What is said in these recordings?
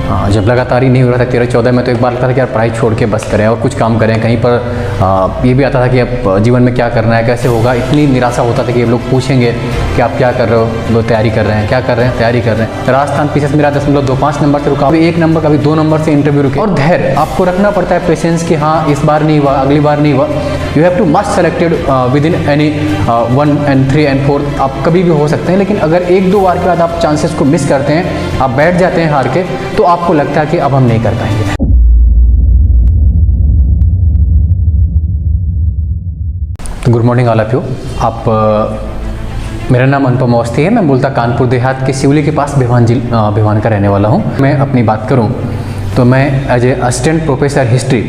जब लगातार ही नहीं हो रहा था 13-14 में, तो एक बार लगता था कि यार पढ़ाई छोड़ के बस करें और कुछ काम करें कहीं पर। ये भी आता था कि अब जीवन में क्या करना है, कैसे होगा। इतनी निराशा होता था कि ये लोग पूछेंगे कि आप क्या कर रहे हो, लोग तैयारी कर रहे हैं, क्या कर रहे हैं, तैयारी कर रहे हैं। राजस्थान पीछे से मेरा 10.25 नंबर से रुका, अभी 1 नंबर, कभी 2 नंबर से इंटरव्यू रुके। और धैर्य आपको रखना पड़ता है, पेशेंस कि हाँ इस बार नहीं हुआ, अगली बार नहीं हुआ। You have to must selected with in any 1 and 3 and 4 आप कभी भी हो सकते हैं। लेकिन अगर 1-2 बार के बाद आप चांसेस को मिस करते हैं, आप बैठ जाते हैं हार के, तो आपको लगता है कि अब हम नहीं कर पाएंगे। Good morning all of you. मेरा नाम अनुपम अवस्थी है। मैं मूलतः कानपुर देहात के सिवली के पास भिवान का रहने वाला हूँ। मैं अपनी बात करूँ तो मैं as a assistant professor history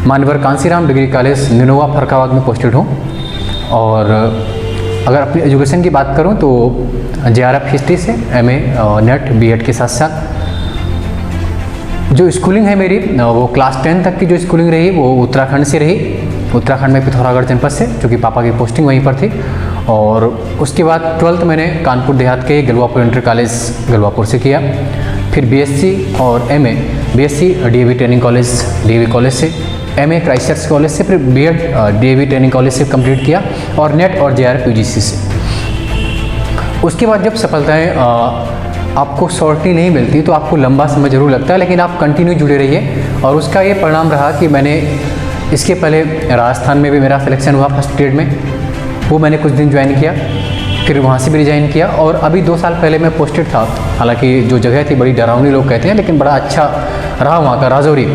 Manyavar Kanshiram degree college निनोवा फरक्काबाद में पोस्टेड हूँ। और अगर अपनी एजुकेशन की बात करूँ तो JRF हिस्ट्री से MA नेट BEd के साथ साथ जो स्कूलिंग है मेरी, वो क्लास 10 तक की जो स्कूलिंग रही वो उत्तराखंड से रही। उत्तराखंड में पिथौरागढ़ जनपद से, क्योंकि पापा की पोस्टिंग वहीं पर थी। और उसके बाद 12th मैंने कानपुर देहात के गलवापुर इंटर कॉलेज गलवापुर से किया। फिर BSc और MA BSc DAV training college DAV college से, MA क्राइस्ट चर्च कॉलेज से, फिर BEd DAV ट्रेनिंग कॉलेज से कंप्लीट किया, और नेट और JRF UGC से। उसके बाद जब सफलताएँ आपको शॉर्टली नहीं मिलती तो आपको लंबा समय जरूर लगता है, लेकिन आप कंटिन्यू जुड़े रहिए। और उसका ये परिणाम रहा कि मैंने इसके पहले राजस्थान में भी मेरा सिलेक्शन हुआ फर्स्ट ग्रेड में, वो मैंने कुछ दिन ज्वाइन किया, फिर वहाँ से भी रिजाइन किया। और अभी 2 साल पहले मैं पोस्टेड था, हालांकि जो जगह थी बड़ी डरावनी लोग कहते हैं, लेकिन बड़ा अच्छा रहा वहाँ का। राजौरी,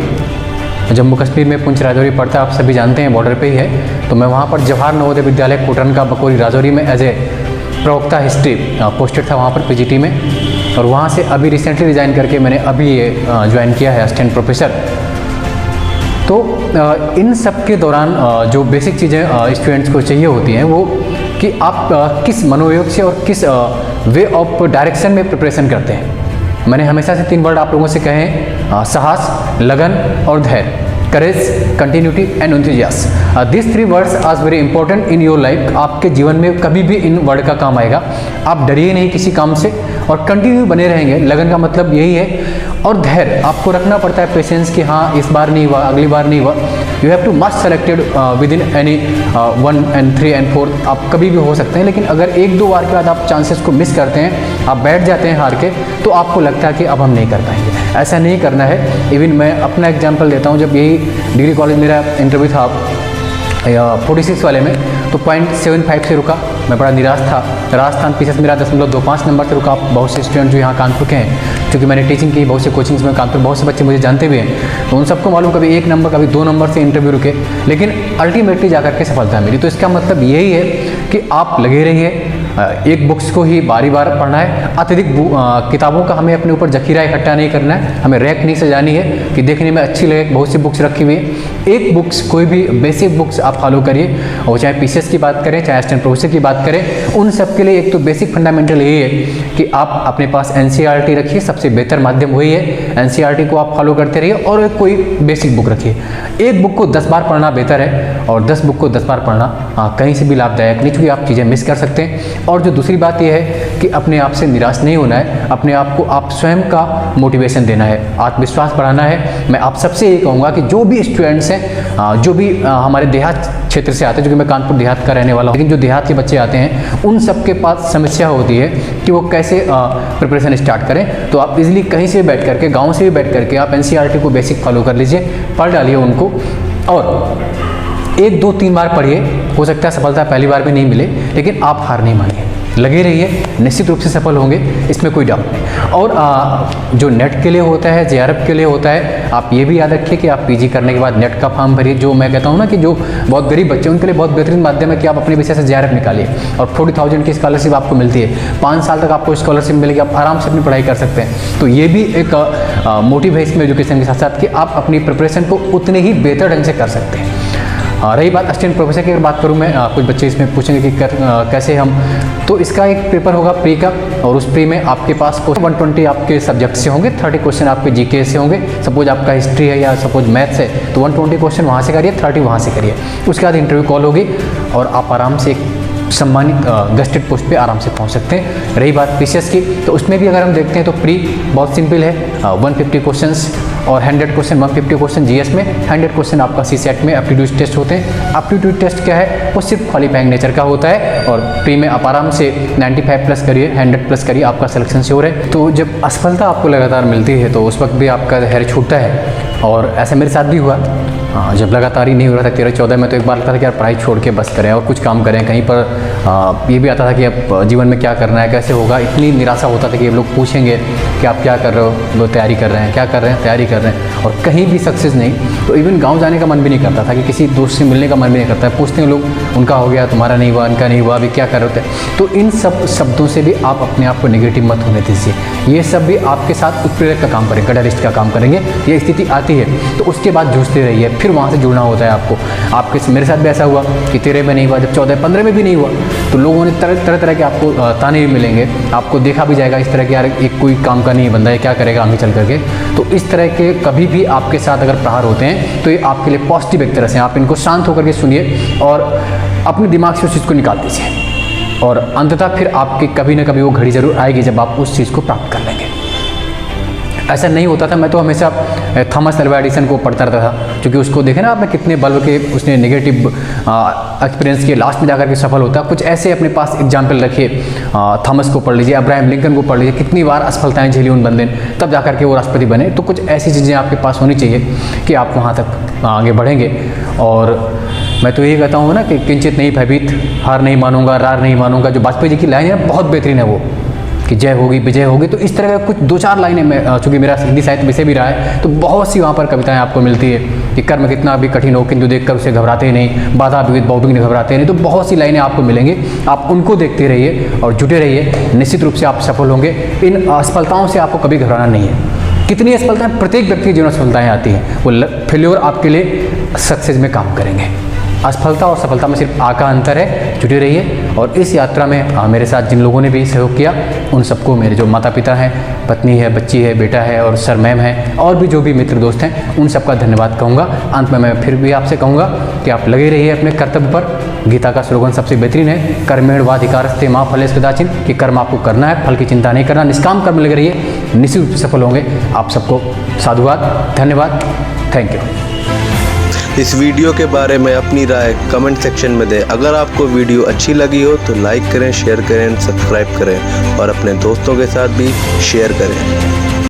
जम्मू कश्मीर में पुंछ राजौरी पड़ता है, आप सभी जानते हैं, बॉर्डर पे ही है। तो मैं वहाँ पर जवाहर नवोदय विद्यालय कोटन का बकोरी राजौरी में एज ए प्रवक्ता हिस्ट्री पोस्टेड था वहाँ पर PGT में। और वहाँ से अभी रिसेंटली रिजाइन करके मैंने अभी ये ज्वाइन किया है असिस्टेंट प्रोफेसर। तो इन सब के दौरान जो बेसिक चीज़ें स्टूडेंट्स को चाहिए होती हैं वो कि आप किस मनोयोग से और किस वे ऑफ डायरेक्शन में प्रिपरेशन करते हैं। मैंने हमेशा से 3 वर्ड आप लोगों से कहे हैं, साहस, लगन और धैर्य, courage, continuity and enthusiasm. This 3 words are very important in your life. आपके जीवन में कभी भी इन वर्ड का काम आएगा। आप डरिए नहीं किसी काम से और कंटिन्यू बने रहेंगे। लगन का मतलब यही है। और धैर्य आपको रखना पड़ता है, पेशेंस कि हाँ इस बार नहीं हुआ, अगली बार नहीं हुआ। You have to must selected with in any 1 and 3 and 4 आप कभी भी हो सकते हैं। लेकिन अगर 1-2 बार के बाद आप चांसेस को मिस करते हैं, आप बैठ जाते हैं हार के, तो आपको लगता है कि अब हम नहीं कर पाएंगे। ऐसा नहीं करना है। इवन मैं अपना एग्जाम्पल देता हूँ, जब यही डिग्री कॉलेज मेरा इंटरव्यू था 46 वाले में, तो 0.75 से रुका। मैं बड़ा निराश था। राजस्थान पीछे से मेरा 10.25 नंबर से रुका। बहुत से स्टूडेंट जो यहाँ कानपुर के हैं, क्योंकि मैंने टीचिंग की बहुत से कोचिंग्स में, कानपुर बहुत से बच्चे मुझे जानते भी हैं, तो उन सबको मालूम कभी 1 नंबर कभी 2 नंबर से इंटरव्यू रुके, लेकिन अल्टीमेटली जाकर के सफलता मिली। तो इसका मतलब यही है कि आप लगे रहिए। एक बुक्स को ही बारी बार पढ़ना है। अत्यधिक किताबों का हमें अपने ऊपर जखीरा इकट्ठा नहीं करना है। हमें रैक नहीं सजानी है कि देखने में अच्छी लगे। बहुत सी बुक्स रखी हुई है। एक बुक्स, कोई भी बेसिक बुक्स आप फॉलो करिए। और चाहे PCS की बात करें, चाहे असिस्टेंट प्रोफेसर की बात करें, उन सब के लिए एक तो बेसिक फंडामेंटल यही है कि आप अपने पास NCERT रखिए। सबसे बेहतर माध्यम वही है। NCERT को आप फॉलो करते रहिए और कोई बेसिक बुक रखिए। एक बुक को 10 बार पढ़ना बेहतर है, और 10 बुक को 10 बार पढ़ना कहीं से भी लाभदायक नहीं, क्योंकि आप चीज़ें मिस कर सकते हैं। और जो दूसरी बात यह है कि अपने आप से निराश नहीं होना है। अपने आप को आप स्वयं का मोटिवेशन देना है, आत्मविश्वास बढ़ाना है। मैं आप सबसे ये कहूँगा कि जो भी स्टूडेंट्स हैं, जो भी हमारे देहात क्षेत्र से आते हैं, जो कि मैं कानपुर देहात का रहने वाला हूँ, लेकिन जो देहात के बच्चे आते हैं, उन सब के पास समस्या होती है कि वो कैसे प्रिपरेशन स्टार्ट करें। तो आप इजीली कहीं से बैठ करके, गाँव से भी बैठ करके आप NCERT को बेसिक फॉलो कर लीजिए, पढ़ डालिए उनको, और 1, 2, 3 बार पढ़िए। हो सकता है सफलता पहली बार भी नहीं मिले, लेकिन आप हार नहीं मानिए, लगे रहिए, निश्चित रूप से सफल होंगे, इसमें कोई डाउट नहीं। और जो नेट के लिए होता है, JRF के लिए होता है, आप ये भी याद रखिए कि आप PG करने के बाद नेट का फॉर्म भरिए। जो मैं कहता हूँ ना कि जो बहुत गरीब बच्चे, उनके लिए बहुत बेहतरीन माध्यम है कि आप अपने विषय से JRF निकालिए, और 40,000 की स्कॉलरशिप आपको मिलती है। 5 साल तक आपको स्कॉलरशिप मिलेगी, आप आराम से अपनी पढ़ाई कर सकते हैं। तो ये भी एक मोटिव है इसमें एजुकेशन के साथ साथ, कि आप अपनी प्रिपरेशन को उतने ही बेहतर ढंग से कर सकते हैं। रही बात असिस्टेंट प्रोफेसर की अगर बात करूँ मैं, कुछ बच्चे इसमें पूछेंगे कि कैसे हम, तो इसका एक पेपर होगा प्री का, और उस प्री में आपके पास 120 आपके सब्जेक्ट से होंगे, 30 क्वेश्चन आपके GK से होंगे। सपोज आपका हिस्ट्री है या सपोज मैथ्स है, तो 120 क्वेश्चन वहाँ से करिए, 30 वहाँ से करिए। उसके बाद इंटरव्यू कॉल होगी और आप आराम से सम्मानित गेस्टेड पोस्ट पे आराम से पहुंच सकते हैं। रही बात पीसीएस की, तो उसमें भी अगर हम देखते हैं तो प्री बहुत सिंपल है, 150 क्वेश्चंस और 100 क्वेश्चन, 150 क्वेश्चन जीएस में, 100 क्वेश्चन आपका सीसेट में एप्टीट्यूड टेस्ट होते हैं। एप्टीट्यूड टेस्ट क्या है, वो सिर्फ क्वालिफाइंग नेचर का होता है और प्री में आप आराम से 95 प्लस करिए, 100 प्लस करिए, आपका सिलेक्शन श्योर है। तो जब असफलता आपको लगातार मिलती है तो उस वक्त भी आपका धैर्य छूटता है, और ऐसा मेरे साथ भी हुआ। जब लगातार ही नहीं हो रहा था 13-14 में, तो एक बार लगता था कि यार पढ़ाई छोड़ के बस करें और कुछ काम करें कहीं पर। ये भी आता था कि अब जीवन में क्या करना है, कैसे होगा। इतनी निराशा होता था कि लोग पूछेंगे कि आप क्या कर रहे हो, वो तैयारी कर रहे हैं, क्या कर रहे हैं, तैयारी कर रहे हैं, और कहीं भी सक्सेस नहीं। तो इवन गाँव जाने का मन भी नहीं करता था, कि किसी दोस्त से मिलने का मन भी नहीं करता है। पूछते हैं लोग, उनका हो गया, तुम्हारा नहीं हुआ, उनका नहीं हुआ, अभी क्या कर रहे होते। तो इन सब शब्दों से भी आप अपने आप को नेगेटिव मत होने दीजिए। ये सब भी आपके साथ उत्प्रेरक का काम करेंगे, कैटलिस्ट का काम करेंगे। ये स्थिति आती है तो उसके बाद जूझते रहिए, फिर वहाँ से जुड़ना होता है आपको। आपके मेरे साथ भी ऐसा हुआ कि 13 में नहीं हुआ, जब 14-15 में भी नहीं हुआ, तो लोगों ने तरह तरह के आपको ताने भी मिलेंगे, आपको देखा भी जाएगा इस तरह के, यार एक कोई काम का नहीं बंदा है, क्या करेगा आगे चल करके। तो इस तरह के कभी भी आपके साथ अगर प्रहार होते हैं तो ये आपके लिए पॉजिटिव एक तरह से, आप इनको शांत होकर के सुनिए और अपने दिमाग से उस चीज़ को निकाल दीजिए, और अंततः फिर आपकी कभी ना कभी वो घड़ी जरूर आएगी जब आप उस चीज़ को प्राप्त कर लेंगे। ऐसा नहीं होता था, मैं तो हमेशा थॉमस अल्वा एडिसन को पढ़ता रहता था, क्योंकि उसको देखे ना आपने कितने बल्ब के उसने नेगेटिव एक्सपीरियंस किए, लास्ट में जाकर के सफल होता है। कुछ ऐसे अपने पास एग्जाम्पल रखिए, थॉमस को पढ़ लीजिए, अब्राहम लिंकन को पढ़ लीजिए, कितनी बार असफलताएं झेली उन बंदे ने, तब जाकर के वो राष्ट्रपति बने। तो कुछ ऐसी चीज़ें आपके पास होनी चाहिए कि आप वहाँ तक आगे बढ़ेंगे। और मैं तो यही कहता हूँ ना कि किंचित नहीं भयभीत, हार नहीं मानूंगा, रार नहीं मानूंगा। जो वाजपेयी जी की लाइन है बहुत बेहतरीन है वो, कि जय होगी विजय होगी। तो इस तरह का कुछ 2-4 लाइनें, मैं चूँकि मेरा हिंदी साहित्य विषय भी रहा है, तो बहुत सी वहाँ पर कविताएं आपको मिलती है कि कर्म कितना भी कठिन हो किंतु देखकर उसे घबराते ही नहीं, बाधा विविध बहुबिघ्न घबराते नहीं। तो बहुत सी लाइनें आपको मिलेंगी, आप उनको देखते रहिए और जुटे रहिए, निश्चित रूप से आप सफल होंगे। इन असफलताओं से आपको कभी घबराना नहीं है। कितनी असफलताएं, प्रत्येक व्यक्ति के जीवन में असफलताएं आती हैं, वो फेल्योर आपके लिए सक्सेस में काम करेंगे। असफलता और सफलता में सिर्फ आ का अंतर है। जुटे रहिए, और इस यात्रा में मेरे साथ जिन लोगों ने भी सहयोग किया उन सबको, मेरे जो माता पिता हैं, पत्नी है, बच्ची है, बेटा है और सर मैम है, और भी जो भी मित्र दोस्त हैं, उन सबका धन्यवाद कहूँगा। अंत में मैं फिर भी आपसे कहूँगा कि आप लगे रहिए अपने कर्तव्य पर। गीता का स्लोगन सबसे बेहतरीन है, कर्मेण वाधिकारस्ते मां फलेषु कदाचिन, कि कर्म आपको करना है, फल की चिंता नहीं करना, निष्काम कर्म लगे रहिए, निश्चित रूप से सफल होंगे। आप सबको साधुवाद, धन्यवाद, थैंक यू। इस वीडियो के बारे में अपनी राय कमेंट सेक्शन में दें। अगर आपको वीडियो अच्छी लगी हो तो लाइक करें, शेयर करें, सब्सक्राइब करें और अपने दोस्तों के साथ भी शेयर करें।